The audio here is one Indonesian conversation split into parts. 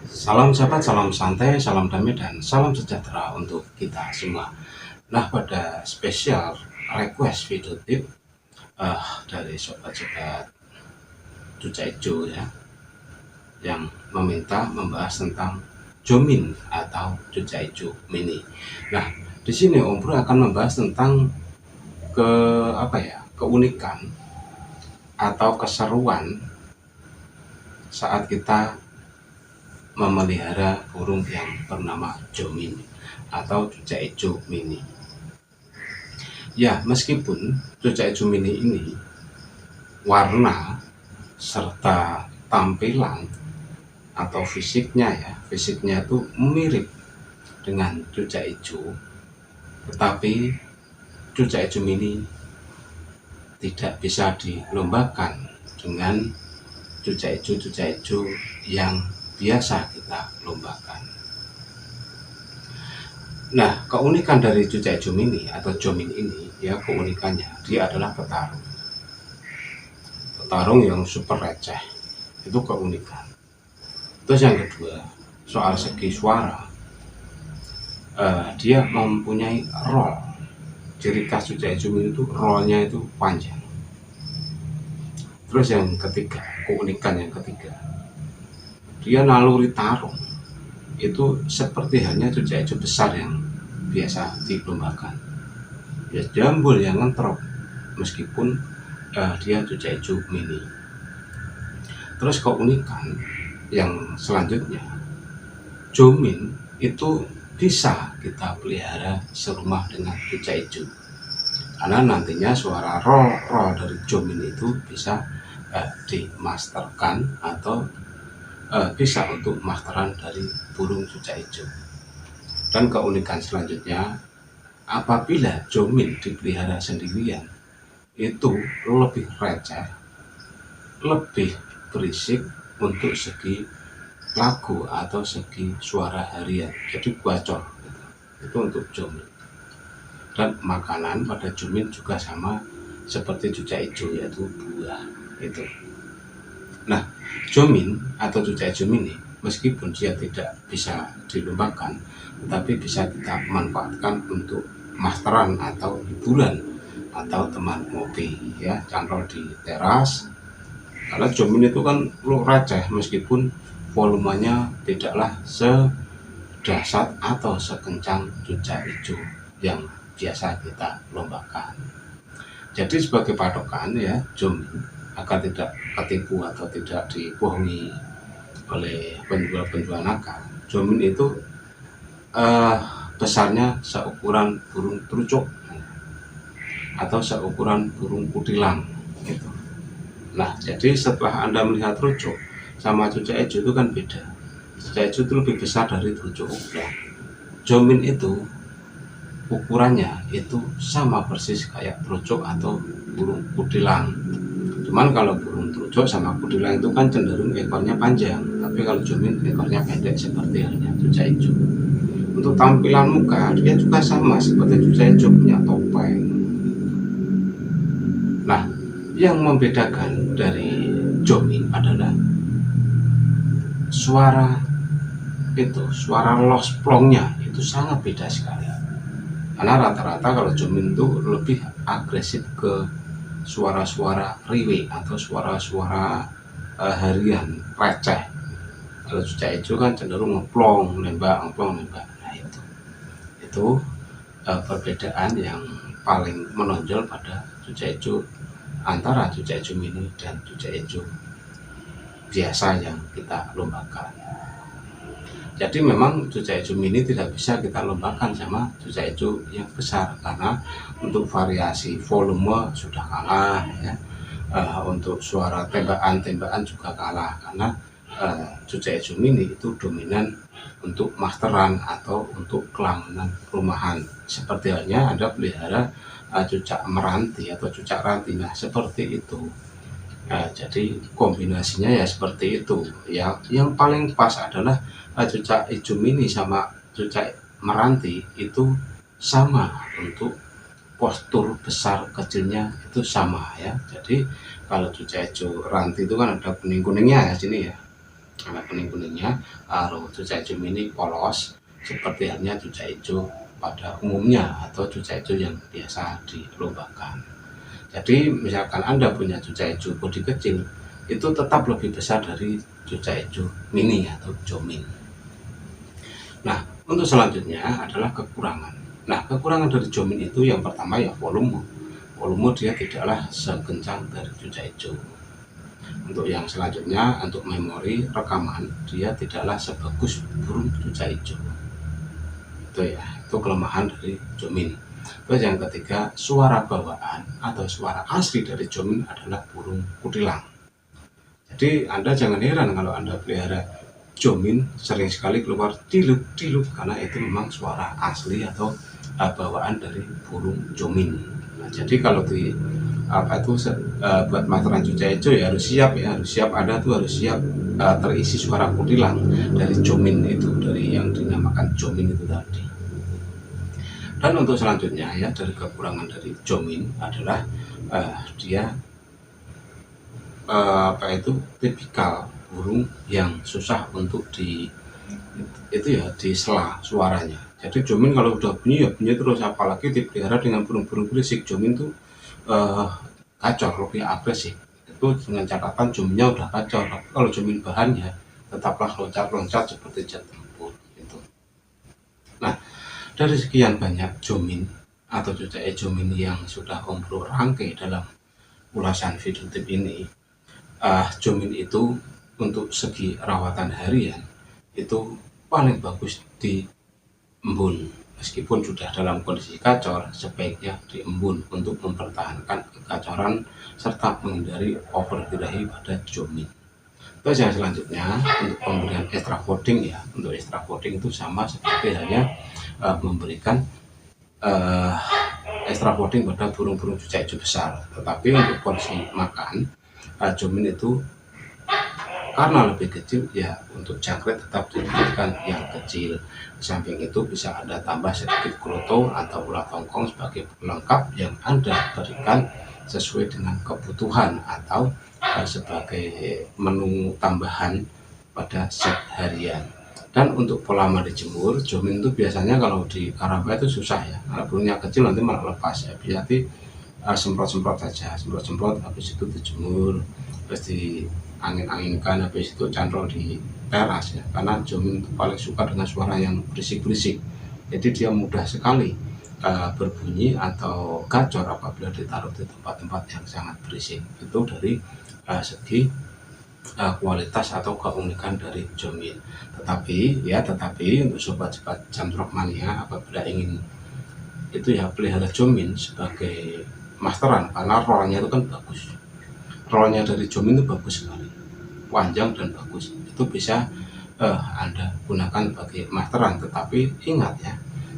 Salam sahabat, salam santai, salam damai, dan salam sejahtera untuk kita semua. Nah, pada spesial request video tip dari sobat-sobat Cuca Ijo ya, yang meminta membahas tentang Jomin atau Cuca Ijo Mini. Nah, di sini Om Bro akan membahas tentang keunikan atau keseruan saat kita memelihara burung yang bernama Jomin atau Cuca Ijo Mini. Ya, meskipun Cuca Ijo Mini ini warna serta tampilan atau fisiknya itu mirip dengan Cuca Ijo, tetapi Cuca Ijo Mini tidak bisa dilombakan dengan Cuca Ijo yang biasa kita lombakan. Nah, keunikan dari Cuca Ijo Mini atau Jomin ini ya, keunikannya dia adalah petarung yang super receh, itu keunikan. Terus yang kedua, soal segi suara, dia mempunyai roll. Ciri khas Cuca Ijo Mini itu rollnya itu panjang. Terus yang ketiga, keunikan yang ketiga, dia naluri tarung itu seperti halnya Cuca Ijo besar yang biasa dilombakan. Ya, jambul yang ngentrok meskipun dia Cuca Ijo Mini. Terus keunikan yang selanjutnya, Jomin itu bisa kita pelihara serumah dengan Cuca Ijo, karena nantinya suara roll dari Jomin itu bisa dimasterkan atau bisa untuk masteran dari burung Cuca Ijo. Dan keunikan selanjutnya, apabila Jomin dipelihara sendirian itu lebih receh, lebih berisik untuk segi lagu atau segi suara harian, jadi bocor itu untuk Jomin. Dan makanan pada Jomin juga sama seperti Cuca Ijo, yaitu buah itu. Nah, Jomin atau Cuca Ijo Mini meskipun dia tidak bisa dilombakan, tetapi bisa kita manfaatkan untuk masteran atau hiburan atau teman ngopi ya, cangkol di teras. Karena Jomin itu kan receh, meskipun volumenya tidaklah sedahsyat atau sekencang Cuca Ijo yang biasa kita lombakan. Jadi sebagai patokan ya, Jomin agar tidak ketipu atau tidak dibohongi oleh penjual-penjual nakal, Jomin itu besarnya seukuran burung trucuk atau seukuran burung kutilang gitu. Nah, jadi setelah Anda melihat trucuk sama Cuca Ijo itu kan beda. Cuca Ijo itu lebih besar dari trucuk. Nah, Jomin itu ukurannya itu sama persis kayak trucuk atau burung kutilang. Cuman kalau burung trucuk sama kutilang itu kan cenderung ekornya panjang, tapi kalau Jomin ekornya pendek seperti halnya Cuca Ijo. Untuk tampilan muka dia juga sama seperti Cuca Ijo, punya topeng. Nah, yang membedakan dari Jomin adalah suara los plongnya itu sangat beda sekali. Karena rata-rata kalau Jomin itu lebih agresif ke suara-suara riwe atau suara-suara harian receh. Kalau Cuca Ijo kan cenderung ngeplong nembak. Nah, itu perbedaan yang paling menonjol pada Cuca Ijo, antara Cuca Ijo Mini dan Cuca Ijo biasa yang kita lombakan. Jadi memang Cuca Ijo Mini tidak bisa kita lombakan sama Cuca Ijo yang besar, karena untuk variasi volume sudah kalah ya. Untuk suara tembakan juga kalah, karena Cuca Ijo Mini itu dominan untuk masteran atau untuk kelanganan rumahan. Seperti halnya Anda pelihara cucak meranti atau cucak ranti, nah seperti itu. Jadi kombinasinya ya seperti itu ya. Yang paling pas adalah Cuca Ijo Mini sama cucak meranti itu sama, untuk postur besar kecilnya itu sama ya. Jadi kalau Cuca Ijo ranti itu kan ada kuning-kuningnya ya sini ya. Warna kuning-kuningnya, cucai hijau mini polos seperti halnya cucai hijau pada umumnya atau cucai hijau yang biasa dilombakan. Jadi misalkan Anda punya cucai hijau bodi kecil, itu tetap lebih besar dari cucai hijau mini atau jomin. Nah, untuk selanjutnya adalah kekurangan. Nah, kekurangan dari jomin itu yang pertama ya volume. Volume dia tidaklah sekencang dari cucai hijau. Untuk yang selanjutnya, untuk memori rekaman, dia tidaklah sebagus burung cucai hijau. Itu ya, itu kelemahan dari jomin. Terus yang ketiga, suara bawaan atau suara asli dari jomin adalah burung kutilang. Jadi Anda jangan heran kalau Anda pelihara jomin sering sekali keluar tiluk-tiluk, karena itu memang suara asli atau bawaan dari burung jomin. Nah, jadi kalau di buat materan cucai hijau ya harus siap Anda tuh harus siap terisi suara kutilang dari jomin itu, dari yang dinamakan jomin itu tadi. Dan untuk selanjutnya ya, dari kekurangan dari jomin adalah dia tipikal burung yang susah untuk disela suaranya. Jadi jomin kalau udah bunyi ya bunyi terus, apalagi dipelihara dengan burung-burung berisik. Jomin tuh kacau, lebih agresif. Itu dengan catatan jominnya udah kacau. Tapi kalau jomin bahan ya tetaplah loncat-loncat seperti jet tempur gitu. Nah, dari sekian banyak jomin atau cucai jomin yang sudah Om Bro rangkai dalam ulasan video tip ini, jomin itu untuk segi rawatan harian itu paling bagus di embun. Meskipun sudah dalam kondisi kacor, sebaiknya diembun untuk mempertahankan kekacoran serta menghindari overbirahi pada jomin. Terus yang selanjutnya, untuk pemberian extra fooding ya, untuk extra fooding itu sama seperti halnya memberikan extra fooding pada burung-burung cucai hijau besar. Tetapi untuk porsi makan, jomin itu karena lebih kecil ya, untuk jangkrik tetap diberikan yang kecil. Di samping itu bisa Anda tambah sedikit kroto atau ulat tongkong sebagai pelengkap yang Anda berikan sesuai dengan kebutuhan atau sebagai menu tambahan pada set harian. Dan untuk pola mandi jemur, jomin itu biasanya kalau di karamba itu susah ya, kalau burungnya kecil nanti malah lepas ya. Berarti semprot-semprot saja, semprot-semprot, habis itu dijemur, terus di angin-anginkan, habis itu cantol di teras ya, karena jomin itu paling suka dengan suara yang berisik-berisik. Jadi dia mudah sekali berbunyi atau gacor apabila ditaruh di tempat-tempat yang sangat berisik. Itu dari segi kualitas atau keunikan dari jomin. Tetapi untuk sobat-sobat jamtrok mania, apabila ingin itu ya pelihara jomin sebagai masteran, karena rollnya itu kan bagus, rollnya dari jomin itu bagus sekali, panjang dan bagus, itu bisa Anda gunakan sebagai masteran. Tetapi ingat ya,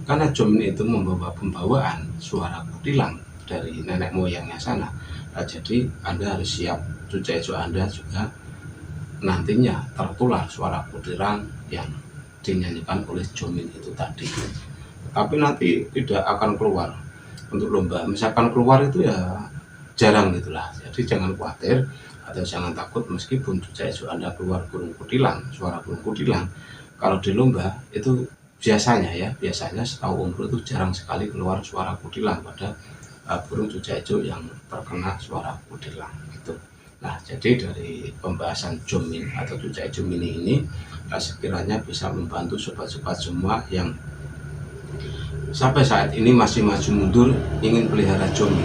karena jomin itu membawa pembawaan suara kutilang dari nenek moyangnya sana, jadi Anda harus siap cucai hijau Anda juga nantinya tertular suara kutilang yang dinyanyikan oleh jomin itu tadi. Tapi nanti tidak akan keluar untuk lomba, misalkan keluar itu ya jarang gitulah. Jadi jangan khawatir atau jangan takut meskipun cucai hijau Anda keluar burung kutilang, suara burung kutilang. Kalau di lomba itu biasanya setahu Om Bro itu jarang sekali keluar suara kutilang pada burung cucai hijau yang terkena suara kutilang gitu. Nah, jadi dari pembahasan jomin atau cucai hijau mini ini sekiranya bisa membantu sobat-sobat semua yang sampai saat ini masih maju mundur ingin pelihara jomin,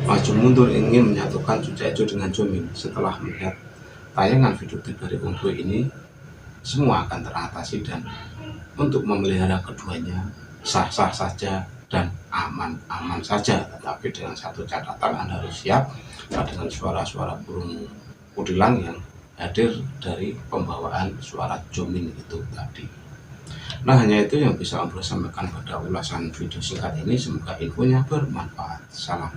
maju mundur ingin menyatukan cucai hijau dengan jomin. Setelah melihat tayangan video tip dari Om Bro ini, semua akan teratasi, dan untuk memelihara keduanya sah-sah saja dan aman-aman saja. Tetapi dengan satu catatan, Anda harus siap dengan suara-suara burung kutilang yang hadir dari pembawaan suara jomin itu tadi. Nah, hanya itu yang bisa Om Bro sampaikan pada ulasan video singkat ini. Semoga infonya bermanfaat. Salam.